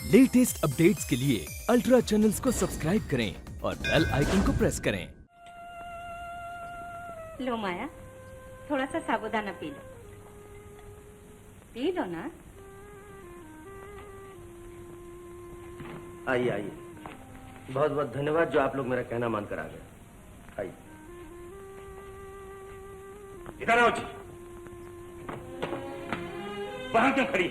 Latest updates के लिए ultra channels को सब्सक्राइब करें और बेल आइकन को प्रेस करें। लो माया, थोड़ा सा साबूदाना पी लो। पी लो ना। आइए आइए, बहुत बहुत धन्यवाद जो आप लोग मेरा कहना मानकर आ गए। आइए। इधर आओ जी। वहां क्यों खड़ी?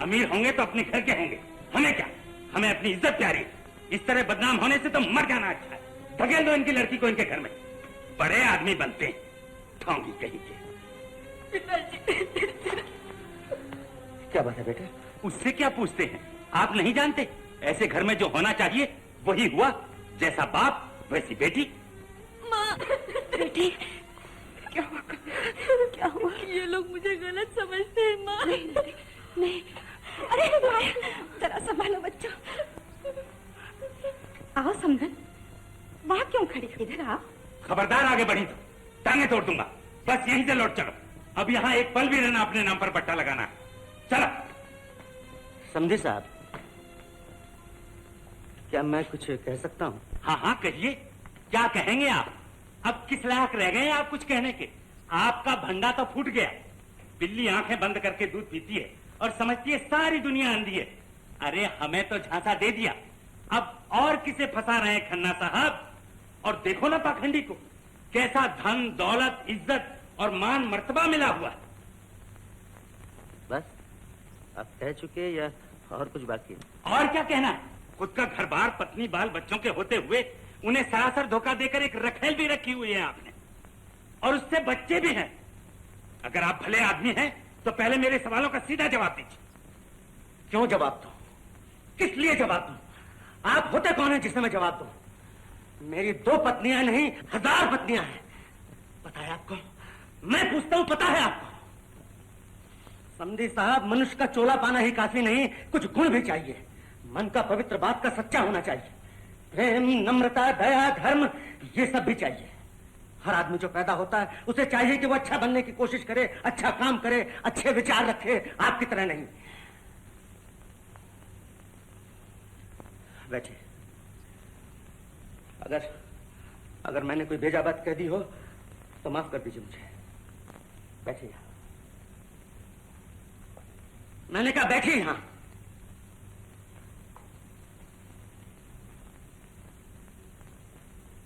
अमीर होंगे तो अपने घर के होंगे, हमें क्या? हमें अपनी इज्जत प्यारी है। इस तरह बदनाम होने से तो मर जाना अच्छा है। धकेल दो इनकी लड़की को इनके घर में। बड़े आदमी बनते हैं, ठोंगी कहीं के। क्या बात है बेटे? उससे क्या पूछते हैं? आप नहीं जानते? ऐसे घर में जो होना चाहिए वही हुआ। जैसा बाप वैसी बेटी। माँ, बेटी क्या हुआ? क्या हुआ? ये लोग मुझे गलत समझते हैं माँ। नहीं, अरे माया, जरा संभालो बच्चा। आओ समधन, वहां क्यों खड़ी? इधर आओ। खबरदार आगे बढ़ी तो टांगे तोड़ दूंगा। बस यहीं से लौट चलो। अब यहाँ एक पल भी रहना, अपने नाम पर पट्टा लगाना। चलो। समझे साहब, क्या मैं कुछ कह सकता हूँ? हाँ हाँ कहिए, क्या कहेंगे आप? अब किस लायक रह गए आप कुछ कहने के? आपका भंडा तो फूट गया। बिल्ली आंखें बंद करके दूध पीती है और समझती है सारी दुनिया अंधी है। अरे हमें तो झांसा दे दिया, अब और किसे फंसा रहे हैं खन्ना साहब? और देखो ना पाखंडी को, कैसा धन दौलत इज्जत और मान मर्तबा मिला हुआ है। बस आप कह चुके या और कुछ बाकी है? और क्या कहना है? खुद का घर बार पत्नी बाल बच्चों के होते हुए उन्हें सरासर धोखा देकर एक रखेल भी रखी हुई है आपने, और उससे बच्चे भी हैं। अगर आप भले आदमी हैं तो पहले मेरे सवालों का सीधा जवाब दीजिए। क्यों जवाब दूं? किस लिए जवाब दूं? आप होते कौन है जिससे मैं जवाब दूं? मेरी 2 पत्नियां नहीं, 1000 पत्नियां हैं। पता है आपको? मैं पूछता हूं, पता है आपको? समझी साहब, मनुष्य का चोला पाना ही काफी नहीं, कुछ गुण भी चाहिए। मन का पवित्र, बात का सच्चा होना चाहिए। प्रेम, नम्रता, दया, धर्म, ये सब भी चाहिए। हर आदमी जो पैदा होता है उसे चाहिए कि वो अच्छा बनने की कोशिश करे, अच्छा काम करे, अच्छे विचार रखे, आपकी तरह नहीं। बैठिए। अगर मैंने कोई बेजा बात कह दी हो तो माफ कर दीजिए मुझे। बैठिए। मैंने कहा बैठिए यहां।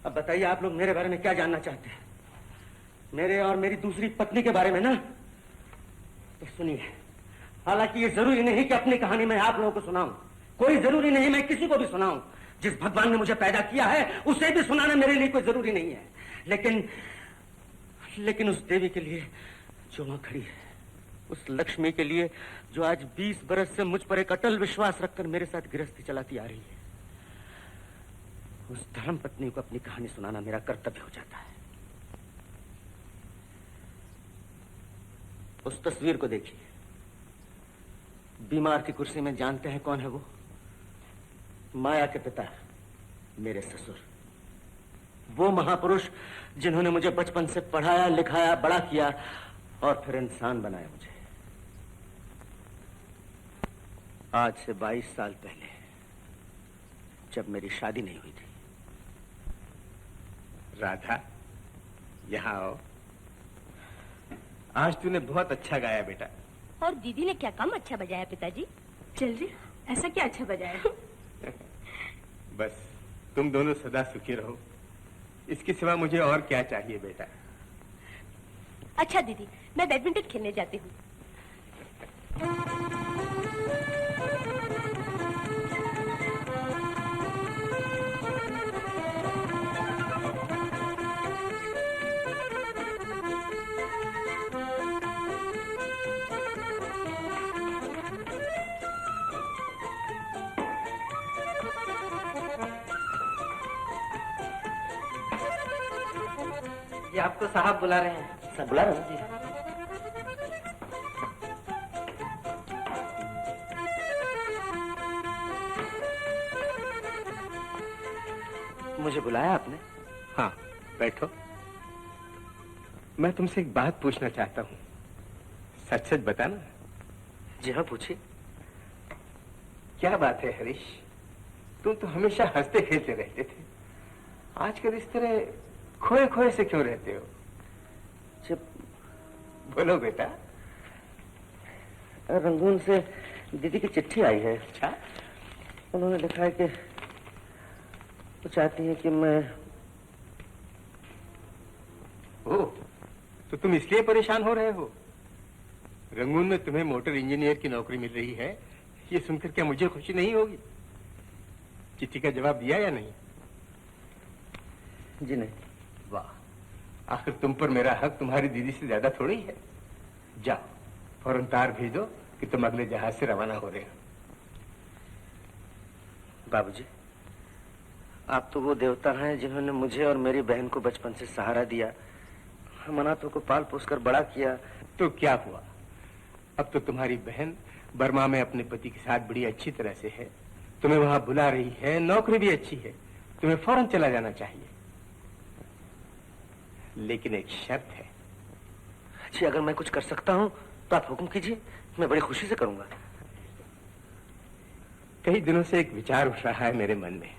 अब बताइए आप लोग मेरे बारे में क्या जानना चाहते हैं? मेरे और मेरी दूसरी पत्नी के बारे में ना? तो सुनिए, हालांकि ये जरूरी नहीं कि अपनी कहानी मैं आप लोगों को सुनाऊं, कोई जरूरी नहीं मैं किसी को भी सुनाऊं। जिस भगवान ने मुझे पैदा किया है उसे भी सुनाना मेरे लिए कोई जरूरी नहीं है। लेकिन उस देवी के लिए जो वहां खड़ी है, उस लक्ष्मी के लिए जो आज 20 बरस से मुझ पर एक अटल विश्वास रखकर मेरे साथ गृहस्थी चलाती आ रही है, उस धर्म पत्नी को अपनी कहानी सुनाना मेरा कर्तव्य हो जाता है। उस तस्वीर को देखिए। बीमार की कुर्सी में जानते हैं कौन है वो? माया के पिता, मेरे ससुर। वो महापुरुष जिन्होंने मुझे बचपन से पढ़ाया, लिखाया, बड़ा किया और फिर इंसान बनाया मुझे। आज से 22 साल पहले, जब मेरी शादी नहीं हुई थी। राधा, यहाँ आओ। आज तूने बहुत अच्छा गाया बेटा। और दीदी ने क्या कम अच्छा बजाया पिताजी? चल जी, ऐसा क्या अच्छा बजाया? बस तुम दोनों सदा सुखी रहो, इसके सिवा मुझे और क्या चाहिए बेटा। अच्छा दीदी, मैं बैडमिंटन खेलने जाती हूँ। ये आपको साहब बुला रहे हैं। सब बुला रहे हैं जी। मुझे बुलाया आपने? हाँ, बैठो। मैं तुमसे एक बात पूछना चाहता हूँ, सच सच बताना। जी हाँ, पूछिए। क्या बात है हरीश, तुम तो हमेशा हंसते खेलते रहते थे, आजकल इस तरह खोए खोए से क्यों रहते हो? जब बोलो बेटा। रंगून से दीदी की चिट्ठी आई है। अच्छा, उन्होंने लिखा है कि वो चाहती है कि मैं। ओ, तो तुम इसलिए परेशान हो रहे हो? रंगून में तुम्हें मोटर इंजीनियर की नौकरी मिल रही है, ये सुनकर क्या मुझे खुशी नहीं होगी? चिट्ठी का जवाब दिया या नहीं? जी नहीं। वाह, आखिर तुम पर मेरा हक तुम्हारी दीदी से ज्यादा थोड़ी है। जाओ, फौरन तार भेजो कि तुम अगले जहाज से रवाना हो रहे हो। बाबूजी, आप तो वो देवता हैं जिन्होंने मुझे और मेरी बहन को बचपन से सहारा दिया, हम अनाथों को पाल पोस कर बड़ा किया। तो क्या हुआ, अब तो तुम्हारी बहन बर्मा में अपने पति के साथ बड़ी अच्छी तरह से है, तुम्हें वहां बुला रही है, नौकरी भी अच्छी है, तुम्हें फौरन चला जाना चाहिए। लेकिन एक शर्त है। जी, अगर मैं कुछ कर सकता हूँ तो आप हुक्म कीजिए, मैं बड़ी खुशी से करूंगा। कई दिनों से एक विचार उठ रहा है मेरे मन में।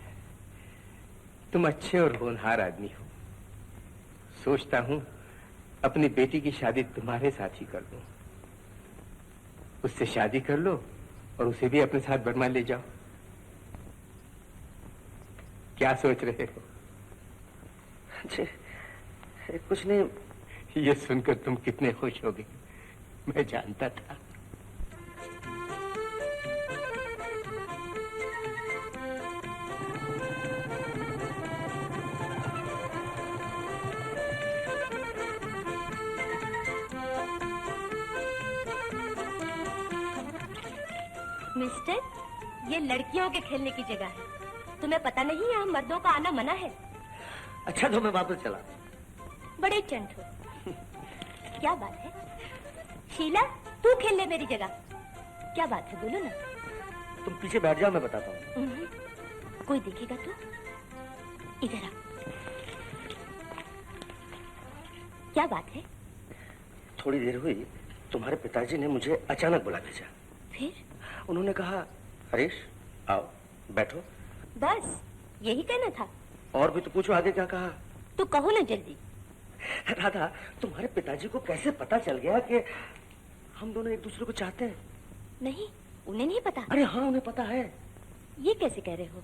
तुम अच्छे और होनहार आदमी हो, सोचता हूं अपनी बेटी की शादी तुम्हारे साथ ही कर दूं। उससे शादी कर लो और उसे भी अपने साथ बर्मा ले जाओ। क्या सोच रहे हो? जी, कुछ नहीं। ये सुनकर तुम कितने खुश होगे, मैं जानता था। मिस्टर, ये लड़कियों के खेलने की जगह है, तुम्हें पता नहीं यहाँ मर्दों का आना मना है। अच्छा, तो मैं वापस चला। बड़े चंट हो। क्या बात है शीला, तू खेल ले मेरी जगह। क्या बात है, बोलो ना। तुम पीछे बैठ जाओ, मैं बताता हूँ। कोई देखेगा तो? इधर आ। क्या बात है? थोड़ी देर हुई, तुम्हारे पिताजी ने मुझे अचानक बुला भेजा। फिर? उन्होंने कहा, हरीश आओ बैठो। बस यही कहना था? और भी तो पूछो, आगे क्या कहा? तो कहो ना जल्दी। राधा, तुम्हारे पिताजी को कैसे पता चल गया कि हम दोनों एक दूसरे को चाहते हैं? नहीं, उन्हें नहीं पता। अरे हाँ, उन्हें पता है। ये कैसे कह रहे हो?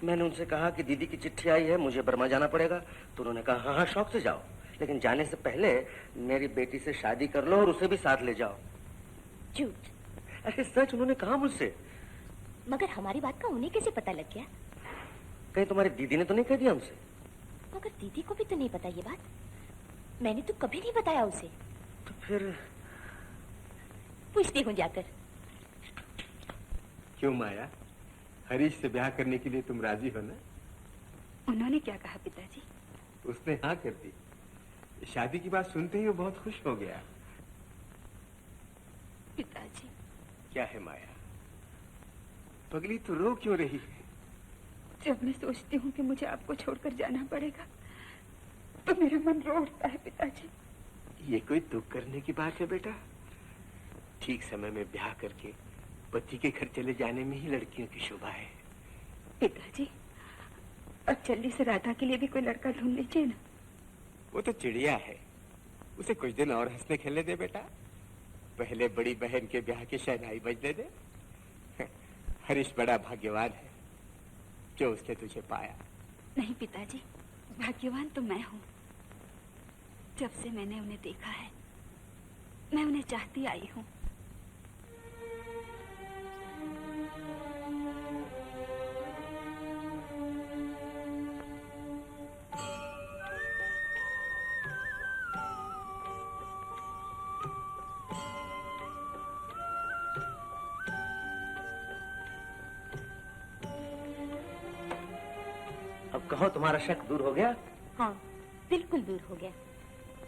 मैंने उनसे कहा कि दीदी की चिट्ठी आई है, मुझे बर्मा जाना पड़ेगा, तो उन्होंने कहा हाँ हाँ शौक से जाओ, लेकिन जाने से पहले मेरी बेटी से शादी कर लो और उसे भी साथ ले जाओ। झूठ। अरे सच, उन्होंने कहा मुझसे। मगर हमारी बात का उन्हें कैसे पता लग गया? कहीं तुम्हारी दीदी ने तो नहीं कह दिया हमसे? मगर दीदी को भी तो नहीं पता ये बात, मैंने तो कभी नहीं बताया उसे। तो फिर पूछती हूँ जाकर। क्यों माया, हरीश से ब्याह करने के लिए तुम राजी हो ना? उन्होंने क्या कहा पिताजी? उसने हाँ कर दी। शादी की बात सुनते ही वो बहुत खुश हो गया। पिताजी। क्या है माया, पगली तो रो क्यों रही है? जब मैं सोचती हूँ कि मुझे आपको छोड़कर जाना पड़ेगा तो मेरा मन रो उठता है पिताजी। ये कोई दुख करने की बात है बेटा? ठीक समय में ब्याह करके पति के घर चले जाने में ही लड़कियों की शोभा है। पिताजी, अब जल्दी से राधा के लिए भी कोई लड़का ढूंढ लीजिए ना। वो तो चिड़िया है, उसे कुछ दिन और हंसने खेलने दे बेटा। पहले बड़ी बहन के ब्याह की शहनाई बजने दे। हरीश बड़ा भाग्यवान है जो उसने तुझे पाया। नहीं पिताजी, भाग्यवान तो मैं हूँ। जब से मैंने उन्हें देखा है, मैं उन्हें चाहती आई हूँ। अब कहो, तुम्हारा शक दूर हो गया? हाँ, बिल्कुल दूर हो गया।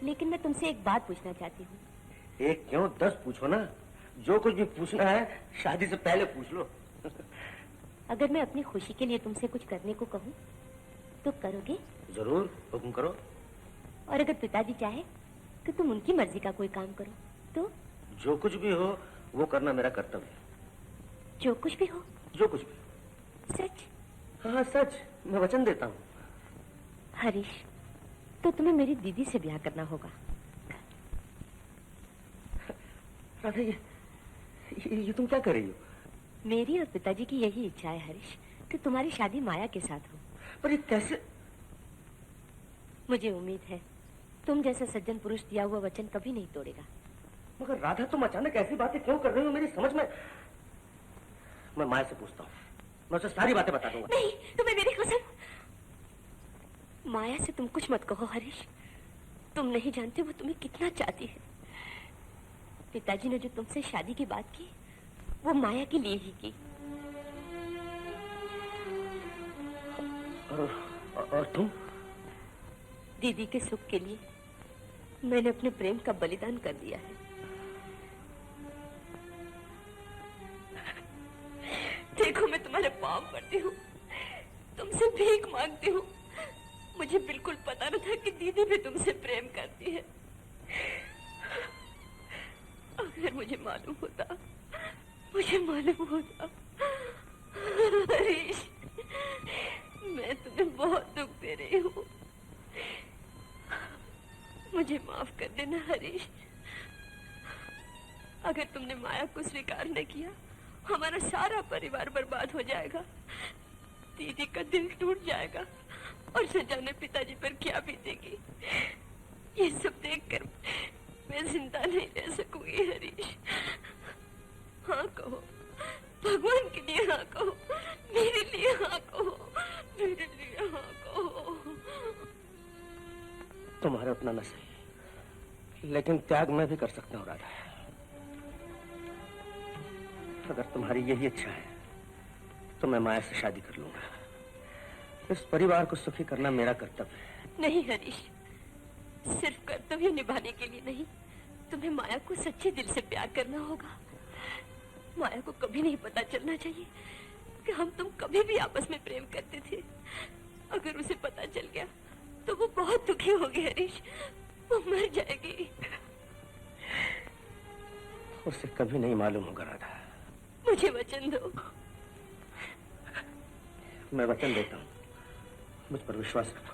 लेकिन मैं तुमसे एक बात पूछना चाहती हूँ। एक क्यों 10 पूछो ना, जो कुछ भी पूछना है शादी से पहले पूछ लो। अगर मैं अपनी खुशी के लिए तुमसे कुछ करने को कहूँ तो करोगे? जरूर, हुक्म करो। और अगर पिताजी चाहे तो तुम उनकी मर्जी का कोई काम करो तो? जो कुछ भी हो वो करना मेरा कर्तव्य है। जो कुछ भी हो। जो कुछ भी। सच? हाँ सच, मैं वचन देता हूँ। हरीश, तो तुम्हें मेरी दीदी से ब्याह करना होगा। राधा, ये तुम क्या कर रही हो? मेरी और पिताजी की यही इच्छा है हरीश, कि तुम्हारी शादी माया के साथ हो। पर ये कैसे? मुझे उम्मीद है तुम जैसा सज्जन पुरुष दिया हुआ वचन कभी नहीं तोड़ेगा। मगर राधा, तुम अचानक ऐसी बातें क्यों कर रही हो? मेरी समझ में। मैं माया से पूछता हूँ, मैं उसे सारी बातें बता दूंगा। नहीं, तुम्हें मेरी कसम। माया से तुम कुछ मत कहो हरीश। तुम नहीं जानते वो तुम्हें कितना चाहती है। पिताजी ने जो तुमसे शादी की बात की, वो माया के लिए ही की। और तुम? दीदी के सुख के लिए मैंने अपने प्रेम का बलिदान कर दिया है। देखो, मैं तुम्हारे पाँव पड़ती हूँ, तुमसे भीख मांगती हूँ। मुझे बिल्कुल पता न था कि दीदी भी तुमसे प्रेम करती है। अगर मुझे मालूम होता, हरीश, मैं तुम्हें बहुत दुख दे रही हूँ। मुझे माफ कर देना हरीश। अगर तुमने माया को स्वीकार न किया, हमारा सारा परिवार बर्बाद हो जाएगा। दीदी का दिल टूट जाएगा और न जाने पिताजी पर क्या बीतेगी। ये सब देखकर मैं जिंदा नहीं रह सकूंगी हरीश। हाँ कहो, भगवान के लिए हाँ कहो, मेरे लिए हाँ कहो, मेरे लिए हाँ कहो। तुम्हारा उतना न सही, लेकिन त्याग मैं भी कर सकता हूँ राधा। अगर तुम्हारी यही इच्छा है तो मैं माया से शादी कर लूंगा। इस परिवार को सुखी करना मेरा कर्तव्य है। नहीं हरीश, सिर्फ कर्तव्य निभाने के लिए नहीं, तुम्हें माया को सच्चे दिल से प्यार करना होगा। माया को कभी नहीं पता चलना चाहिए कि हम तुम कभी भी आपस में प्रेम करते थे। अगर उसे पता चल गया तो वो बहुत दुखी होगी हरीश, वो मर जाएगी। उसे कभी नहीं मालूम होगा राधा। मुझे वचन दो। मैं वचन देता हूँ, मुझ पर विश्वास रखो।